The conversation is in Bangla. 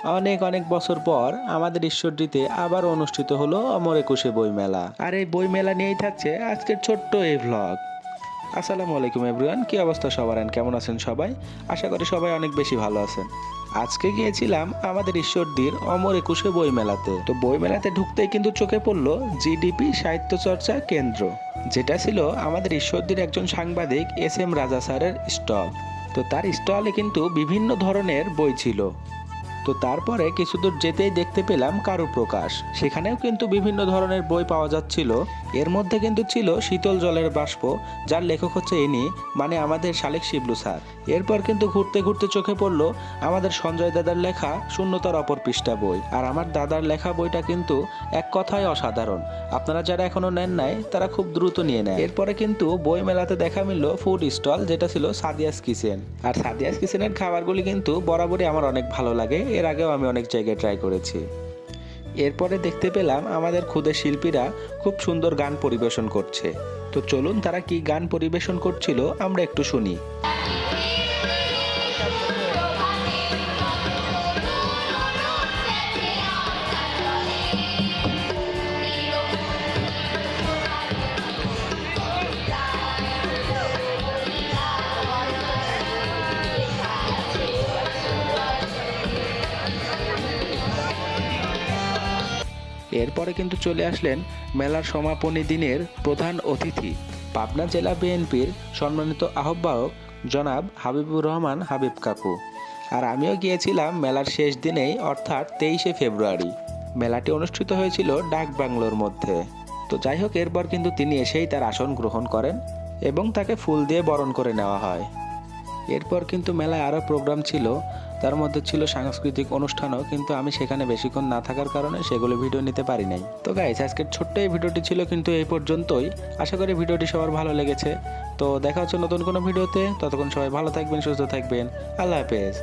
অনেক অনেক বছর পর আমাদের ঈশ্বরদীতে আবার অনুষ্ঠিত হলো অমর একুশে বইমেলা। আর এই বইমেলা নিয়েই থাকছে আজকের ছোট্ট এই ভ্লগ। আসসালামু আলাইকুম এভরিওয়ান, কি অবস্থা সবার, কেমন আছেন সবাই? আশা করি সবাই অনেক বেশি ভালো আছেন। আজকে গিয়েছিলাম আমাদের ঈশ্বরদীর অমর একুশে বইমেলাতে। তো বইমেলাতে ঢুকতেই কিন্তু চোখে পড়লো জিডিপি সাহিত্য চর্চা কেন্দ্র, যেটা ছিল আমাদের ঈশ্বরদীর একজন সাংবাদিক এস রাজা স্যারের স্টল। তো তার স্টলে কিন্তু বিভিন্ন ধরনের বই ছিল। তো তারপরে কিছু দূর যেতেই দেখতে পেলাম কারুপ্রকাশ, সেখানেও কিন্তু বিভিন্ন ধরনের বই পাওয়া যাচ্ছিল। এর মধ্যে কিন্তু ছিল শীতল জলের বাষ্প, যার লেখক হচ্ছে ইনি, মানে আমাদের শালিক শিবলু স্যার। এরপর কিন্তু ঘুরতে ঘুরতে চোখে পড়লো আমাদের সঞ্জয় দাদার লেখা শূন্যতার অপর পৃষ্ঠা বই। আর আমার দাদার লেখা বইটা কিন্তু এক কথায় অসাধারণ। আপনারা যারা এখনো নেন নাই তারা খুব দ্রুত নিয়ে নেয়। এরপরে কিন্তু বই মেলাতে দেখা মিলল ফুড স্টল, যেটা ছিল সাদিয়াস কিচেন। আর সাদিয়াস কিচেনের খাবারগুলি কিন্তু বরাবরই আমার অনেক ভালো লাগে, এর আগেও আমি অনেক জায়গায় ট্রাই করেছি। এরপরে দেখতে পেলাম আমাদের ক্ষুদে শিল্পীরা খুব সুন্দর গান পরিবেশন করছে। তো চলুন তারা কি গান পরিবেশন করছিল আমরা একটু শুনি। এরপরে কিন্তু চলে আসলেন মেলার সমাপনী দিনের প্রধান অতিথি, পাবনা জেলা বিএনপির সম্মানিত আহ্বায়ক জনাব হাবিবুর রহমান হাবিব কাকু। আর আমিও গিয়েছিলাম মেলার শেষ দিনেই, অর্থাৎ 23শে ফেব্রুয়ারি। মেলাটি অনুষ্ঠিত হয়েছিল ডাক বাংলোর মধ্যে। তো যাই হোক, এরপর কিন্তু তিনি এসেই তার আসন গ্রহণ করেন এবং তাকে ফুল দিয়ে বরণ করে নেওয়া হয়। এরপর কিন্তু মেলায় আরও প্রোগ্রাম ছিল, তার মধ্যে ছিল সাংস্কৃতিক অনুষ্ঠানও, কিন্তু আমি সেখানে বেশিক্ষণ না থাকার কারণে সেগুলো ভিডিও নিতে পারি নাই। তো গাইস, আজকের ছোট্ট এই ভিডিওটি ছিল কিন্তু এই পর্যন্তই। আশা করি ভিডিওটি সবার ভালো লেগেছে। তো দেখা হচ্ছে নতুন কোনো ভিডিওতে, ততক্ষণ সবাই ভালো থাকবেন, সুস্থ থাকবেন। আল্লাহ হাফেজ।